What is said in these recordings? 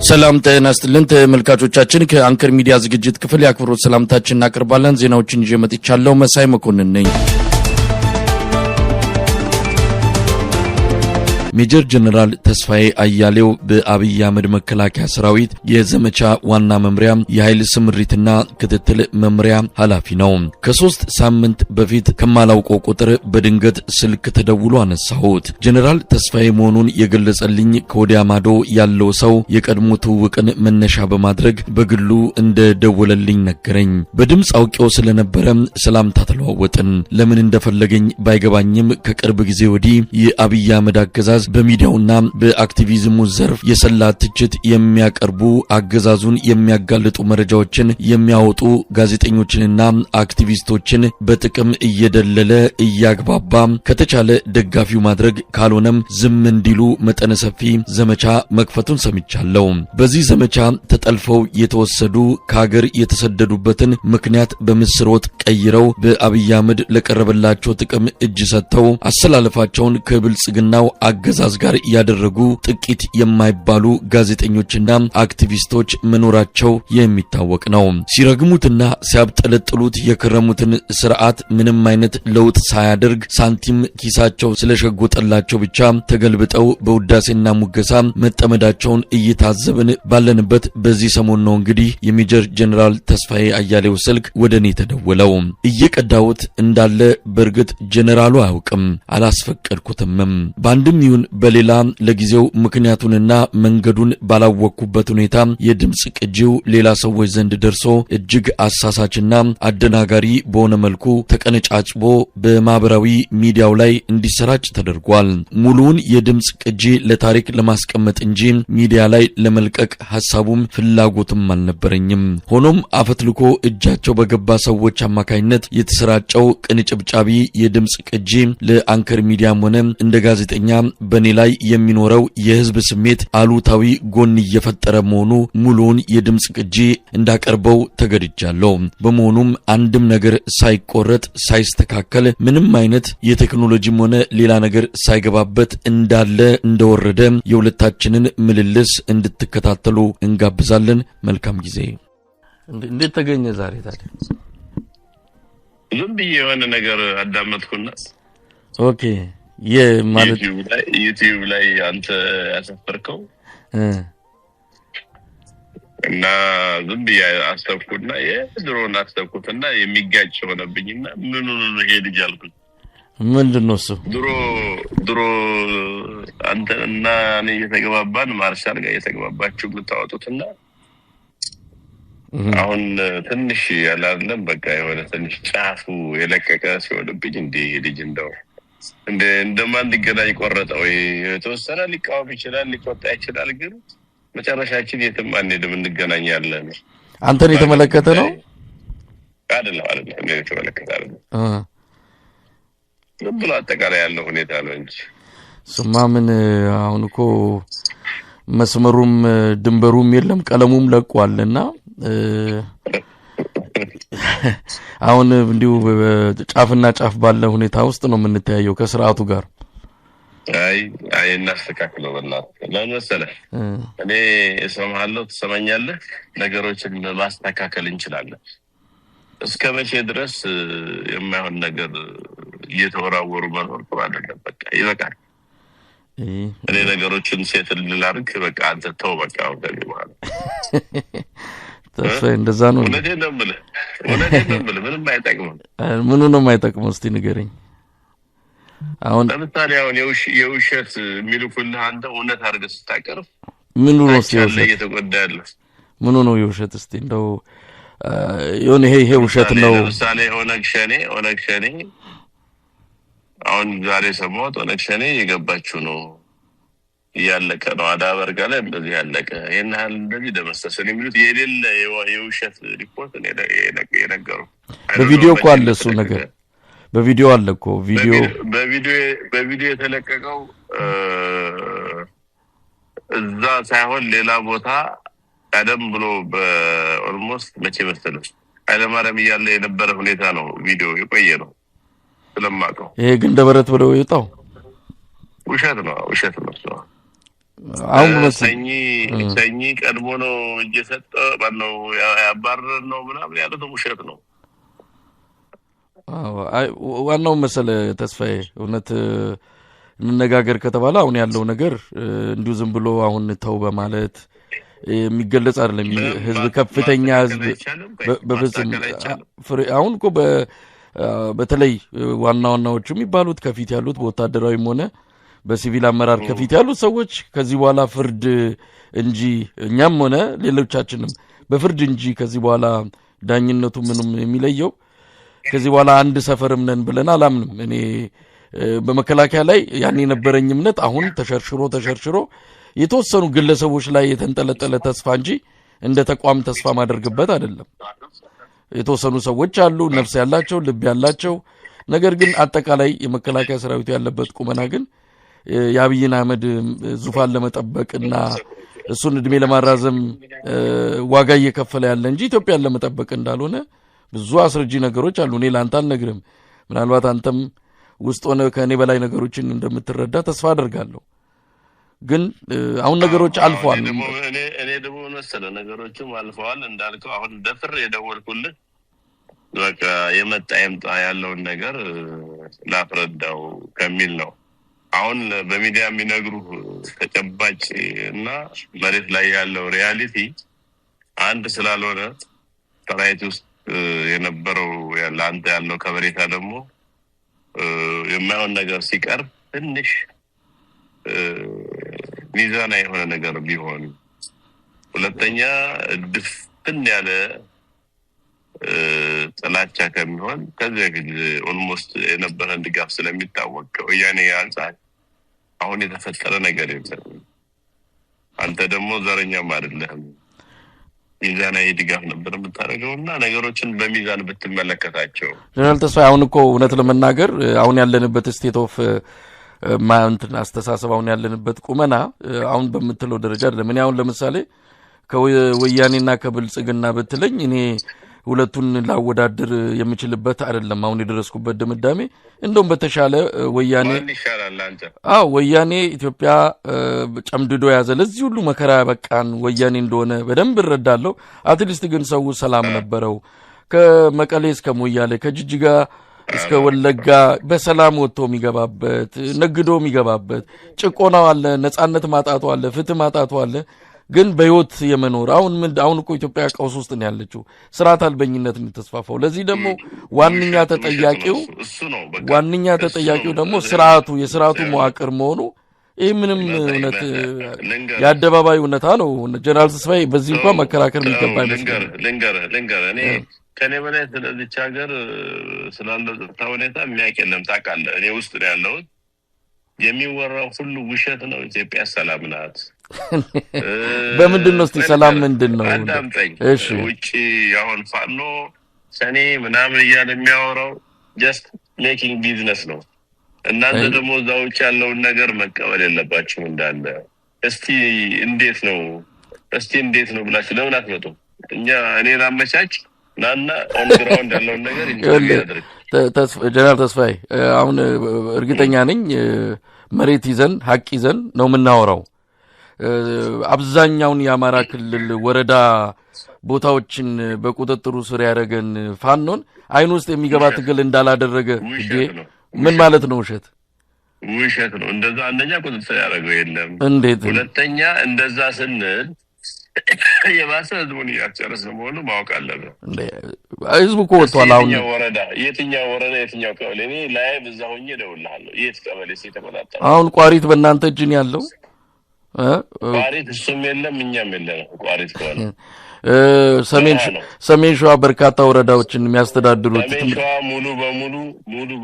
ሰላም ጤና ይስጥልን ተመልካቾቻችን ከአንከር ሚዲያ ዝግጅት ክፍል ያክብሮት ሰላምታችንን እናቀርባለን። ዜናዎችን ይዤ መጥቻለሁ። መሳይ መኮንን ነኝ። ሜጀር ጀነራል ተስፋዬ አያሌው በአብይ አህመድ መከላከያ ሰራዊት የዘመቻ ዋና መምሪያ የኃይል ስምሪትና ክትትል መምሪያ ኃላፊ ነው። ከ3 ሳምንት በፊት ከማላውቀው ቁጥር በድንገት ስልክ ተደውሎ አነሳሁት። ጀነራል ተስፋዬ መሆኑን የገለጸልኝ ከወዲያ ማዶ ያለው ሰው የቀድሞ ትውውቅን መነሻ በማድረግ በግሉ እንደደወለልኝ ነገረኝ። በድምጽ አውቄው ስለነበረ ሰላምታ ተለዋወጥን። ለምን እንደፈለገኝ ባይገባኝም ከቅርብ ጊዜ ወዲህ የአብይ አህመድ አገዛዝ በሚዲያውና በአክቲቪዝሙ ዘርፍ የሰላ ትችት የሚያቀርቡ አገዛዙን የሚያጋልጡ መረጃዎችን የሚያወጡ ጋዜጠኞችንና አክቲቪስቶችን በጥቅም እየደለለ እያግባባ ከተቻለ ደጋፊው ማድረግ ካልሆነም ዝም እንዲሉ መጠነ ሰፊ ዘመቻ መክፈቱን ሰምቻለሁ። በዚህ ዘመቻ ተጠልፈው የተወሰዱ ከሀገር የተሰደዱበትን ምክንያት በምስር ወጥ ቀይረው በአብይ አህመድ ለቀረበላቸው ጥቅም እጅ ሰጥተው አሰላለፋቸውን ከብልጽግናው አገዛዝ ጋር ያደረጉ ጥቂት የማይባሉ ጋዜጠኞችና አክቲቪስቶች መኖራቸው የሚታወቅ ነው። ሲረግሙትና ሲያብጠለጥሉት የከረሙትን ስርዓት ምንም አይነት ለውጥ ሳያደርግ ሳንቲም ኪሳቸው ስለሸጎጠላቸው ብቻ ተገልብጠው በውዳሴና ሙገሳ መጠመዳቸውን እየታዘብን ባለንበት በዚህ ሰሞን ነው እንግዲህ የሜጀር ጀነራል ተስፋዬ አያሌው ስልክ ወደኔ ተደወለው። እየቀዳውት እንዳለ በርግጥ ጀነራሉ አያውቅም፣ አላስፈቀድኩትም። ባንድም ይሁን በሌላ ለጊዜው ምክንያቱንና መንገዱን ባላወቅኩበት ሁኔታ የድምጽ ቅጂው ሌላ ሰዎች ዘንድ ደርሶ እጅግ አሳሳችና አደናጋሪ በሆነ መልኩ ተቀነጫጭቦ በማህበራዊ ሚዲያው ላይ እንዲሰራጭ ተደርጓል። ሙሉውን የድምጽ ቅጂ ለታሪክ ለማስቀመጥ እንጂ ሚዲያ ላይ ለመልቀቅ ሐሳቡም ፍላጎትም አልነበረኝም። ሆኖም አፈትልኮ እጃቸው በገባ ሰዎች አማካይነት የተሰራጨው ቅንጭብጫቢ የድምጽ ቅጂ ለአንከር ሚዲያም ሆነ እንደ ጋዜጠኛ በኔ ላይ የሚኖረው የህዝብ ስሜት አሉታዊ ጎን እየፈጠረ መሆኑ ሙሉውን የድምጽ ቅጂ እንዳቀርበው ተገድጃለሁ። በመሆኑም አንድም ነገር ሳይቆረጥ ሳይስተካከል ምንም አይነት የቴክኖሎጂም ሆነ ሌላ ነገር ሳይገባበት እንዳለ እንደወረደ የሁለታችንን ምልልስ እንድትከታተሉ እንጋብዛለን። መልካም ጊዜ። እንዴት ተገኘ ዛሬ ታዲያ? ዝም ብዬ የሆነ ነገር አዳመጥኩና ኦኬ የማለት ዩቲዩብ ላይ አንተ ያሰፈርከው እና ዝም ብዬ አስተውኩና የድሮን አስተውኩትና የሚጋጭ ሆነብኝና ምኑን ነው ይሄ ልጅ አልኩኝ። ምንድነው እሱ? ድሮ አንተና እኔ የተገባባን ማርሻል ጋር የተገባባችሁ የምታወጡትና አሁን ትንሽ ያላለም በቃ የሆነ ትንሽ ጫፉ የለቀቀ ሲሆንብኝ እንዴ ልጅ እንደማን ሊገናኝ ቆረጠው? የተወሰነ ሊቃወም ይችላል፣ ሊቆጣ ይችላል፣ ግን መጨረሻችን የትም አንሄድም፣ እንገናኛለን። አንተን የተመለከተ ነው አይደለም እኔ የተመለከተ አይደለም። ዝም ብሎ አጠቃላይ ያለው ሁኔታ ነው እንጂ ስማ ምን አሁን እኮ መስመሩም ድንበሩም የለም ቀለሙም ለቋልና አሁን እንዲሁ ጫፍና ጫፍ ባለ ሁኔታ ውስጥ ነው የምንተያየው ከስርዓቱ ጋር። አይ እናስተካክለው በእናትህ። ለምን መሰለህ እኔ እሰማሃለሁ፣ ትሰማኛለህ፣ ነገሮችን ማስተካከል እንችላለን። እስከ መቼ ድረስ የማይሆን ነገር እየተወራወሩ መኖር ጥሩ አይደለም። በቃ ይበቃል። እኔ ነገሮችን ሴትል ላድርግ፣ በቃ አንተ ተው በቃ ወደዚህ በኋላ ተስፋዬ እንደዛ ነው። እውነቴን ነው የምልህ ምንም አይጠቅምም። ምኑ ነው የማይጠቅመው? እስቲ ንገረኝ። አሁን ለምሳሌ አሁን የውሸት የሚልኩልህ አንተ እውነት አድርገህ ስታቀርብ ምኑ ነው የውሸት? እየተጎዳለህ ምኑ ነው የውሸት? እስቲ እንደው የሆነ ይሄ ውሸት ነው። ለምሳሌ ኦነግ ሸኔ አሁን ዛሬ ሰሞኑን ኦነግ ሸኔ የገባችው ነው ያለቀ ነው አዳበርጋ ላይ እንደዚህ ያለቀ የናል እንደዚህ ደመሰሰን የሚሉት የሌለ የውሸት ሪፖርት ነው የነገሩ። በቪዲዮ እኮ አለ እሱ ነገር፣ በቪዲዮ አለ እኮ በቪዲዮ የተለቀቀው እዛ ሳይሆን ሌላ ቦታ ቀደም ብሎ በኦልሞስት መቼ መሰለህ ኃይለማርያም እያለ የነበረ ሁኔታ ነው። ቪዲዮ የቆየ ነው ስለማውቀው። ይሄ ግን ደበረት ብለው ይወጣው ውሸት ነው። አሁን ሰኝ ቀድሞ ነው እየሰጠ ባለው ያባረር ነው ምናምን ያለው ውሸት ነው። ዋናው መሰለ ተስፋዬ እውነት እንነጋገር ከተባለ አሁን ያለው ነገር እንዲሁ ዝም ብሎ አሁን ተው በማለት የሚገለጽ አይደለም። ህዝብ ከፍተኛ ህዝብ በፍጹም አሁን እኮ በተለይ ዋናዎቹ የሚባሉት ከፊት ያሉት በወታደራዊም ሆነ በሲቪል አመራር ከፊት ያሉት ሰዎች ከዚህ በኋላ ፍርድ እንጂ እኛም ሆነ ሌሎቻችንም በፍርድ እንጂ ከዚህ በኋላ ዳኝነቱ ምንም የሚለየው ከዚህ በኋላ አንድ ሰፈርም ነን ብለን አላምንም። እኔ በመከላከያ ላይ ያን የነበረኝ እምነት አሁን ተሸርሽሮ የተወሰኑ ግለሰቦች ላይ የተንጠለጠለ ተስፋ እንጂ እንደ ተቋም ተስፋ ማድረግበት አይደለም። የተወሰኑ ሰዎች አሉ ነፍስ ያላቸው ልብ ያላቸው። ነገር ግን አጠቃላይ የመከላከያ ሰራዊቱ ያለበት ቁመና ግን የአብይን አህመድ ዙፋን ለመጠበቅና እሱን እድሜ ለማራዘም ዋጋ እየከፈለ ያለ እንጂ ኢትዮጵያን ለመጠበቅ እንዳልሆነ ብዙ አስረጂ ነገሮች አሉ። እኔ ላንተ አልነግርም። ምናልባት አንተም ውስጥ ሆነ ከእኔ በላይ ነገሮችን እንደምትረዳ ተስፋ አደርጋለሁ። ግን አሁን ነገሮች አልፈዋል። እኔ ደግሞ መሰለህ ነገሮችም አልፈዋል እንዳልከው አሁን ደፍር የደወልኩልህ በቃ የመጣ ያለውን ነገር ላፍረዳው ከሚል ነው። አሁን በሚዲያ የሚነግሩ ተጨባጭ እና መሬት ላይ ያለው ሪያሊቲ አንድ ስላልሆነ ሰራዊት ውስጥ የነበረው ለአንተ ያለው ከበሬታ ደግሞ የማይሆን ነገር ሲቀር ትንሽ ሚዛና የሆነ ነገር ቢሆን፣ ሁለተኛ ድፍን ያለ ጥላቻ ከሚሆን ከዚህ በፊት ኦልሞስት የነበረን ድጋፍ ስለሚታወቅ ወያኔ አንፃር አሁን የተፈጠረ ነገር የለም። አንተ ደግሞ ዘረኛም አይደለህም። ሚዛናዊ ድጋፍ ነበር የምታደርገውና ነገሮችን በሚዛን ብትመለከታቸው ጀነራል ተስፋዬ አሁን እኮ እውነት ለመናገር አሁን ያለንበት ስቴት ኦፍ ማንትን አስተሳሰብ አሁን ያለንበት ቁመና አሁን በመተለው ደረጃ አይደለም። እኔ አሁን ለምሳሌ ከወያኔና ከብልጽግና በትለኝ እኔ ሁለቱን ላወዳድር የምችልበት አይደለም። አሁን የደረስኩበት ድምዳሜ እንደውም በተሻለ ወያኔ ይሻላል አንተ ወያኔ ኢትዮጵያ ጨምድዶ ያዘ ለዚህ ሁሉ መከራ በቃን ወያኔ እንደሆነ በደንብ እረዳለሁ። አትሊስት ግን ሰው ሰላም ነበረው። ከመቀሌ እስከ ሞያሌ ከጅጅጋ እስከ ወለጋ በሰላም ወጥቶ የሚገባበት ነግዶ የሚገባበት ጭቆናው አለ፣ ነጻነት ማጣቱ አለ፣ ፍትህ ማጣቱ አለ። ግን በህይወት የመኖር አሁን እኮ ኢትዮጵያ ቀውስ ውስጥ ነው ያለችው። ስርዓት አልበኝነት ነው ተስፋፋው። ለዚህ ደግሞ ዋንኛ ተጠያቂው ደግሞ የስርዓቱ መዋቅር መሆኑ ይህ ምንም እውነት የአደባባይ እውነታ ነው። ጀነራል ተስፋዬ በዚህ እንኳን መከራከር የሚገባ አይመስልም። ልንገር እኔ ከኔ በላይ ስለዚች ሀገር ስላለው ጸጥታ ሁኔታ የሚያውቅ የለም። ታውቃለህ፣ እኔ ውስጥ ነው ያለሁት። የሚወራው ሁሉ ውሸት ነው። ኢትዮጵያ ሰላም ናት። በምንድን ነው እስቲ ሰላም ምንድን ነው? እሺ ውጪ አሁን ፋኖ ሰኔ ምናምን እያለ የሚያወራው ጀስት ሜኪንግ ቢዝነስ ነው። እናንተ ደግሞ እዛው ውጪ ያለውን ነገር መቀበል የለባችሁም እንዳለ። እስቲ እንዴት ነው ብላችሁ ለምን አትመጡም? እኔ ላመቻች ናና ኦን ግራውንድ ያለውን ነገር እንዲያደርግ ጀነራል ተስፋዬ አሁን እርግጠኛ ነኝ መሬት ይዘን ሀቅ ይዘን ነው የምናወራው። አብዛኛውን የአማራ ክልል ወረዳ ቦታዎችን በቁጥጥሩ ስር ያደረገን ፋኖን አይን ውስጥ የሚገባ ትግል እንዳላደረገ ምን ማለት ነው? ውሸት ነው። እንደዛ አንደኛ ቁጥጥር ያደረገው የለም። እንዴት? ሁለተኛ እንደዛ ስንል የባሰ ህዝቡን ያጨረሰ መሆኑ ማወቅ አለበት። ህዝቡ እኮ ወጥቷል። አሁን የትኛው ወረዳ የትኛው ቀበሌ እኔ ላይ በዛ ሆኜ እደውልልሃለሁ። የት ቀበሌ ሲተቆጣጣ አሁን ቋሪት በእናንተ እጅ ነው ያለው። ቋሪት እሱም የለም እኛም የለም። ቋሪት ከሆነ ሰሜን ሸዋ በርካታ ወረዳዎችን የሚያስተዳድሩት ሰሜን ሸዋ ሙሉ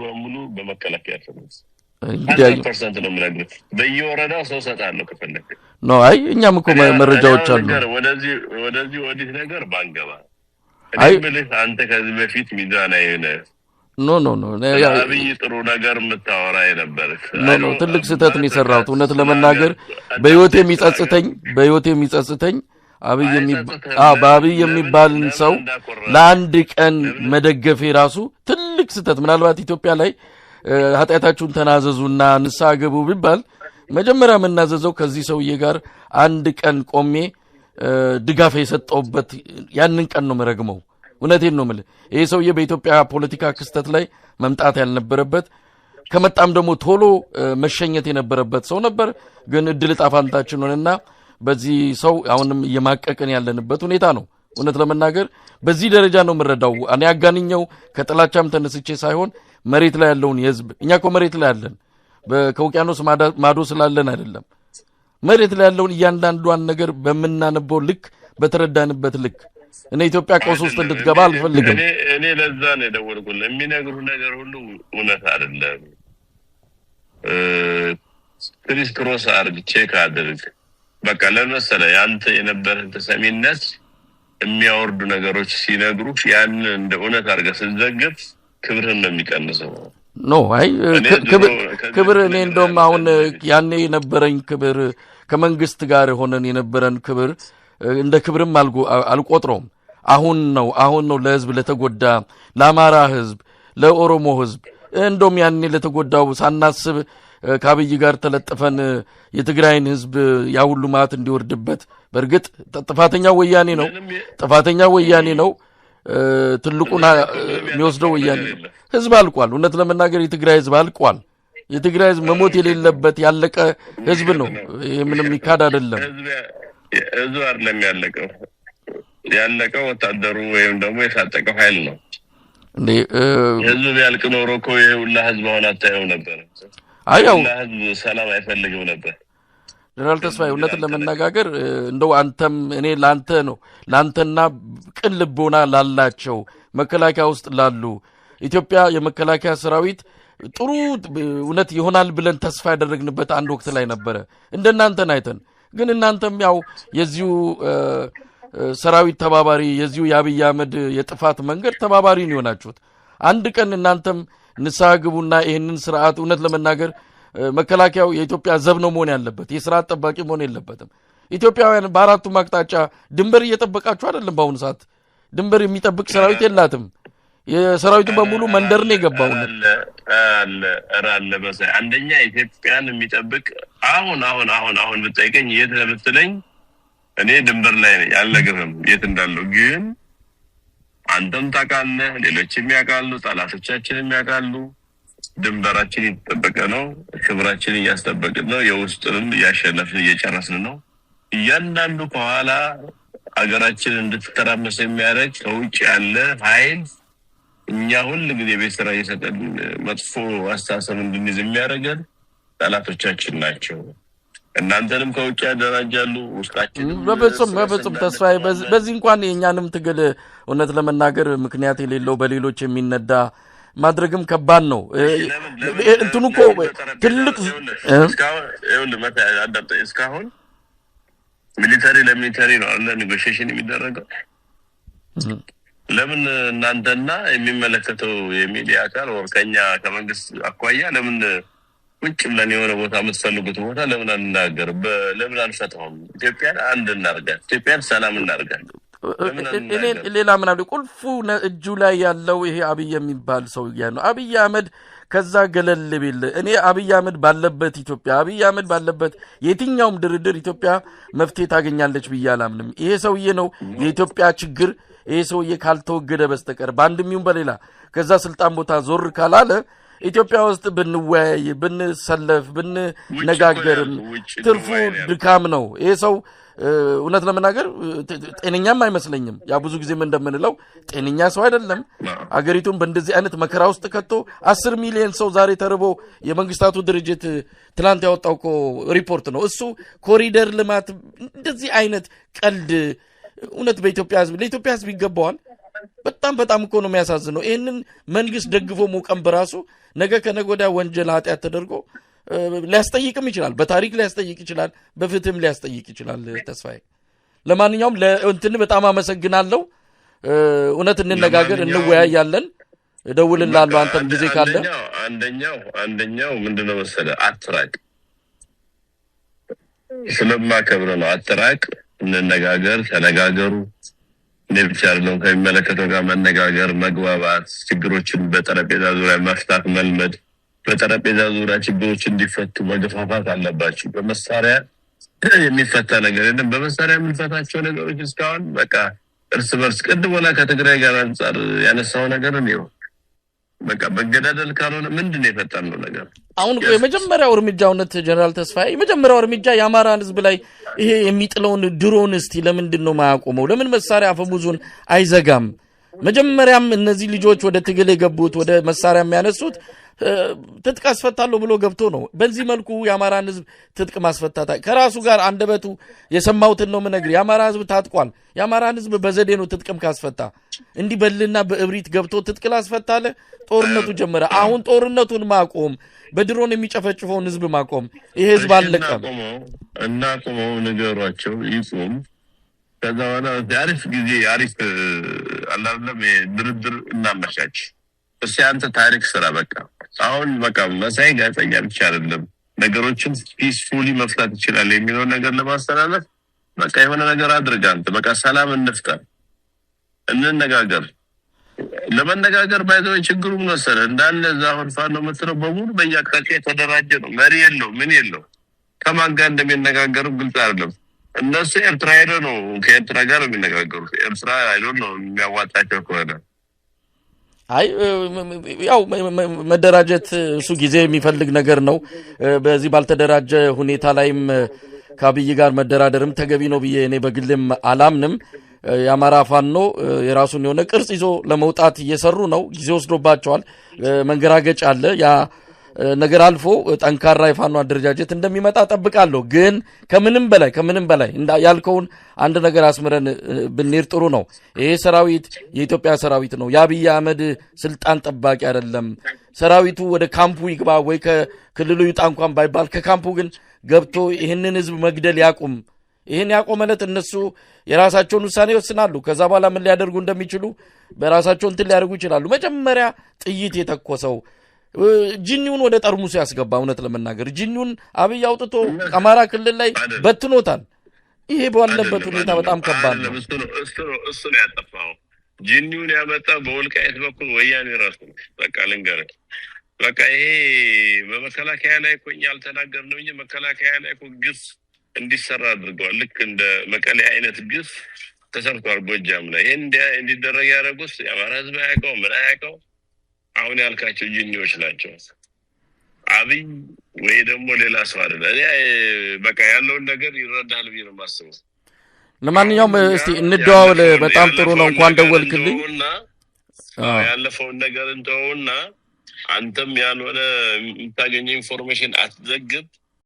በሙሉ በመከላከያ ተነስ 100% ነው የምነግርህ። በየወረዳው ሰው ሰጣለሁ ከፈለክ ነው። አይ እኛም እኮ መረጃዎች አሉ። ወደዚህ ወዲህ ነገር ባንገባ እኔ ብልህ አንተ ከዚህ በፊት ሚዛን አይነ ኖ አብይ ጥሩ ነገር የምታወራ የነበርክ ኖ ትልቅ ስህተት ነው የሰራሁት። እውነት ለመናገር በህይወቴ የሚጸጽተኝ አብይ የሚባልን ሰው ለአንድ ቀን መደገፌ ራሱ ትልቅ ስህተት። ምናልባት ኢትዮጵያ ላይ ኃጢአታችሁን ተናዘዙና ንስሐ ግቡ ቢባል መጀመሪያ መናዘዘው ከዚህ ሰውዬ ጋር አንድ ቀን ቆሜ ድጋፍ የሰጠውበት ያንን ቀን ነው መረግመው እውነቴን ነው ማለት ይሄ ሰውዬ በኢትዮጵያ ፖለቲካ ክስተት ላይ መምጣት ያልነበረበት ከመጣም ደግሞ ቶሎ መሸኘት የነበረበት ሰው ነበር ግን እድል ጣፋንታችን ሆነና በዚህ ሰው አሁንም የማቀቀን ያለንበት ሁኔታ ነው እውነት ለመናገር በዚህ ደረጃ ነው መረዳው እኔ አጋንኛው ከጥላቻም ተነስቼ ሳይሆን መሬት ላይ ያለውን የህዝብ እኛ እኮ መሬት ላይ ያለን በከውቂያኖስ ማዶ ስላለን አይደለም መሬት ላይ ያለውን እያንዳንዷን ነገር በመናነበው ልክ በተረዳንበት ልክ እኔ ኢትዮጵያ ቀውስ ውስጥ እንድትገባ አልፈልግም እኔ ለዛ ነው ደወልኩልህ የሚነግሩ ነገር ሁሉ እውነት አይደለም ክሪስ ክሮስ አርግ ቼክ አድርግ በቃ ለምሳሌ ያንተ የነበረን ተሰሚነት የሚያወርዱ ነገሮች ሲነግሩ ያን እንደ እውነት አርገህ ስትዘግብ ክብርህን ነው የሚቀንሰው ኖ አይ ክብር እኔ እንደውም አሁን ያኔ የነበረኝ ክብር ከመንግስት ጋር ሆነን የነበረን ክብር እንደ ክብርም አልቆጥረውም አሁን ነው ለህዝብ ለተጎዳ ለአማራ ህዝብ ለኦሮሞ ህዝብ እንደውም ያኔ ለተጎዳው ሳናስብ ካብይ ጋር ተለጥፈን የትግራይን ህዝብ ያ ሁሉ ማት እንዲወርድበት በርግጥ ጥፋተኛ ወያኔ ነው ትልቁና የሚወስደው ወያኔ ህዝብ አልቋል እውነት ለመናገር የትግራይ ህዝብ አልቋል የትግራይ ህዝብ መሞት የሌለበት ያለቀ ህዝብ ነው ምንም ይካድ አይደለም ህዝብ አይደለም ያለቀው ወታደሩ ወይም ደግሞ የታጠቀው ኃይል ነው እንዴ ህዝብ ያልቅ ኖሮ እኮ የሁላ ህዝብ ሆነ አታየው ነበር አያው ህዝብ ሰላም አይፈልግም ነበር ጀነራል ተስፋዬ እውነት ለመናገር እንደው አንተም እኔ ላንተና ቅን ልቦና ላላቸው መከላከያ ውስጥ ላሉ ኢትዮጵያ የመከላከያ ሰራዊት ጥሩ እውነት ይሆናል ብለን ተስፋ ያደረግንበት አንድ ወቅት ላይ ነበር እንደናንተን አይተን ግን እናንተም ያው የዚሁ ሰራዊት ተባባሪ የዚሁ የአብይ አህመድ የጥፋት መንገድ ተባባሪ ነው የሆናችሁት አንድ ቀን እናንተም ንስሐ ግቡና ይሄንን ስርዓት እውነት ለመናገር መከላከያው የኢትዮጵያ ዘብ ነው መሆን ያለበት የስርዓት ጠባቂ መሆን የለበትም ኢትዮጵያውያን በአራቱ ማቅጣጫ ድንበር እየጠበቃችሁ አይደለም ባሁን ሰዓት ድንበር የሚጠብቅ ሰራዊት የላትም የሰራዊቱ በሙሉ መንደር ነው የገባው አለ በዛ አንደኛ ኢትዮጵያን የሚጠብቅ አሁን ብትጠይቀኝ የት ለምትለኝ እኔ ድንበር ላይ ነኝ አልነግርህም የት እንዳለው ግን አንተም ታውቃለህ ሌሎችም ያውቃሉ ጠላቶቻችንም ያውቃሉ ድንበራችን ይተጠበቀ ነው ክብራችን ያስጠበቅን ነው የውስጥንም ያሸነፍን እየጨረስን ነው እያንዳንዱ ከኋላ አገራችን እንድትተራመስ የሚያደርግ ከውጭ ያለ ኃይል እኛ ሁሉ ጊዜ በስራ እየሰጠን መጥፎ አስተሳሰብ እንድንይዝ የሚያደርገን ጠላቶቻችን ናቸው እናንተንም ከውጭ ያደራጃሉ ውስጣችን በፍጹም ተስፋዬ በዚህ እንኳን የኛንም ትግል እውነት ለመናገር ምክንያት የሌለው በሌሎች የሚነዳ ማድረግም ከባድ ነው እንትኑ እኮ ትልቅ እስካሁን ሚሊታሪ ለሚሊታሪ ነው አለ ኔጎሺዬሽን የሚደረገው ለምን እናንተና የሚመለከተው የሚዲያ አካል ወርከኛ ከመንግስት አቋያ ለምን ቁጭ ብለን የሆነ ቦታ የምትፈልጉት ቦታ ለምን አንናገር ለምን አንፈታውም ኢትዮጵያን አንድ እናርጋት ኢትዮጵያን ሰላም እናርጋት ሌላ ምን አለ ቁልፉ እጁ ላይ ያለው ይሄ አብይ የሚባል ሰው ነው አብይ አህመድ ከዛ ገለል ቢል እኔ አብይ አህመድ ባለበት ኢትዮጵያ አብይ አህመድ ባለበት የትኛውም ድርድር ኢትዮጵያ መፍትሄ ታገኛለች ብያላምንም ይሄ ሰውዬ ነው የኢትዮጵያ ችግር ይሄ ሰውዬ ካልተወገደ በስተቀር ባንድም ይሁን በሌላ ከዛ ስልጣን ቦታ ዞር ካላለ ኢትዮጵያ ውስጥ ብንወያይ ብንሰለፍ ብንነጋገርም ትርፉ ድካም ነው ይሄ ሰው እውነት ለመናገር ጤነኛም አይመስለኝም ያ ብዙ ጊዜ ምን እንደምንለው ጤነኛ ሰው አይደለም አገሪቱን በእንደዚህ አይነት መከራ ውስጥ ከቶ 10 ሚሊዮን ሰው ዛሬ ተርቦ የመንግስታቱ ድርጅት ትላንት ያወጣው ሪፖርት ነው እሱ ኮሪደር ልማት እንደዚህ አይነት ቀልድ እውነት በኢትዮጵያ ህዝብ ለኢትዮጵያ ህዝብ ይገባዋል በጣም እኮ ነው የሚያሳዝነው ይሄንን መንግስት ደግፎ ሞቀም በራሱ ነገ ከነጎዳ ወንጀል ኃጢያት ተደርጎ ሊያስጠይቅም ይችላል በታሪክ ሊያስጠይቅ ይችላል በፍትህም ሊያስጠይቅ ይችላል ተስፋዬ ለማንኛውም ለእንትን በጣም አመሰግናለሁ እውነት እንነጋገር እንወያያለን እደውልልሃለሁ አንተም ጊዜ ካለ አንደኛው ምንድነው መሰለህ አትራቅ ስለማከብር ነው አትራቅ እንነጋገር ተነጋገሩ ለብቻር ነው ከሚመለከተው ጋር መነጋገር መግባባት ችግሮችን በጠረጴዛ ዙሪያ መፍታት መልመድ በጠረጴዛ ዙሪያ ችግሮች እንዲፈቱ መገፋፋት አለባችሁ። በመሳሪያ የሚፈታ ነገር የለም። በመሳሪያ የምንፈታቸው ነገሮች እስካሁን በቃ እርስ በርስ ቅድም ሆነ ከትግራይ ጋር አንጻር ያነሳው ነገር ነው። በቃ መገዳደል ካልሆነ ምንድነው የፈጠነው ነገር? አሁን የመጀመሪያው እርምጃ እውነት ጀነራል ተስፋዬ የመጀመሪያው እርምጃ የአማራን ህዝብ ላይ ይሄ የሚጥለውን ድሮን እስቲ ለምንድነው ማያቆመው? ለምን መሳሪያ አፈሙዙን አይዘጋም? መጀመሪያም እነዚህ ልጆች ወደ ትግል የገቡት ወደ መሳሪያ የሚያነሱት ትጥቅ አስፈታለሁ ብሎ ገብቶ ነው። በዚህ መልኩ የአማራን ህዝብ ትጥቅ ማስፈታታ ከራሱ ጋር አንደበቱ የሰማውትን ነው ምነግር። የአማራ ህዝብ ታጥቋል። የአማራን ህዝብ በዘዴ ነው ትጥቅም ካስፈታ። እንዲህ በልና በእብሪት ገብቶ ትጥቅ ላስፈታለ ጦርነቱ ጀመረ። አሁን ጦርነቱን ማቆም፣ በድሮን የሚጨፈጭፈውን ህዝብ ማቆም። ይሄ ህዝብ አለቀም እና ቆመው ነገሯቸው ይጾም። ከዛ በኋላ አሪፍ ጊዜ አሪፍ አላለም ድርድር እናመቻች። እሺ አንተ ታሪክ ስራ በቃ አሁን በቃ መሳይ ጋዜጠኛ ብቻ አይደለም ነገሮችን ፒስፉሊ መፍታት ይችላል የሚለው ነገር ለማስተላለፍ በቃ የሆነ ነገር አድርግ። አንተ በቃ ሰላም እንፍጠር፣ እንነጋገር። ለመነጋገር ባይዘው ችግሩ ምን መሰለህ እንዳለ ዛሁን ፋኖ መስለው በሙሉ በየአቅጣጫው የተደራጀ ነው። መሪ የለው ምን የለው። ከማን ጋር እንደሚነጋገሩ ግልጽ አይደለም። እነሱ ኤርትራ ሄደው ነው ከኤርትራ ጋር የሚነጋገሩት። ኤርትራ አይዶን ነው የሚያዋጣቸው ከሆነ አይ ያው መደራጀት እሱ ጊዜ የሚፈልግ ነገር ነው። በዚህ ባልተደራጀ ሁኔታ ላይም ከአብይ ጋር መደራደርም ተገቢ ነው ብዬ እኔ በግልም አላምንም። የአማራ ፋኖ የራሱን የሆነ ቅርጽ ይዞ ለመውጣት እየሰሩ ነው። ጊዜ ወስዶባቸዋል። መንገራገጭ አለ። ያ ነገር አልፎ ጠንካራ የፋኖ አደረጃጀት እንደሚመጣ ጠብቃለሁ። ግን ከምንም በላይ ያልከውን አንድ ነገር አስምረን ብንሄድ ጥሩ ነው። ይሄ ሰራዊት የኢትዮጵያ ሰራዊት ነው። የአብይ አህመድ ስልጣን ጠባቂ አይደለም። ሰራዊቱ ወደ ካምፑ ይግባ ወይ ከክልሉ ይውጣ እንኳን ባይባል ከካምፑ ግን ገብቶ ይህንን ህዝብ መግደል ያቁም። ይህን ያቆመለት እነሱ የራሳቸውን ውሳኔ ይወስናሉ። ከዛ በኋላ ምን ሊያደርጉ እንደሚችሉ በራሳቸው እንትን ሊያደርጉ ይችላሉ። መጀመሪያ ጥይት የተኮሰው ጂኒውን ወደ ጠርሙሱ ያስገባ። እውነት ለመናገር ጂኒውን አብይ አውጥቶ አማራ ክልል ላይ በትኖታል። ይሄ ባለበት ሁኔታ በጣም ከባድ ነው። እሱ ነው ያጠፋው። ጂኒውን ያመጣ በወልቃይት በኩል ወያኔ ራሱ ነው። በቃ ልንገርህ በቃ ይሄ በመከላከያ ላይ እኮ እኛ አልተናገርንም እንጂ መከላከያ ላይ እኮ ግፍ እንዲሰራ አድርገዋል። ልክ እንደ መቀሌ አይነት ግፍ ተሰርቷል ጎጃም ላይ። ይሄን እንዲደረግ ያደረጉት የአማራ ህዝብ አያውቀው ምን አያውቀው። አሁን ያልካቸው ጂኒዎች ናቸው። አብይ ወይ ደግሞ ሌላ ሰው አይደለም። እኔ በቃ ያለውን ነገር ይረዳል ብዬ ነው የማስበው። ለማንኛውም እስቲ እንደዋወል። በጣም ጥሩ ነው። እንኳን ደወልክልኝ። ያለፈውን ነገር እንተውና አንተም ያልሆነ የምታገኘው ኢንፎርሜሽን አትዘግብ።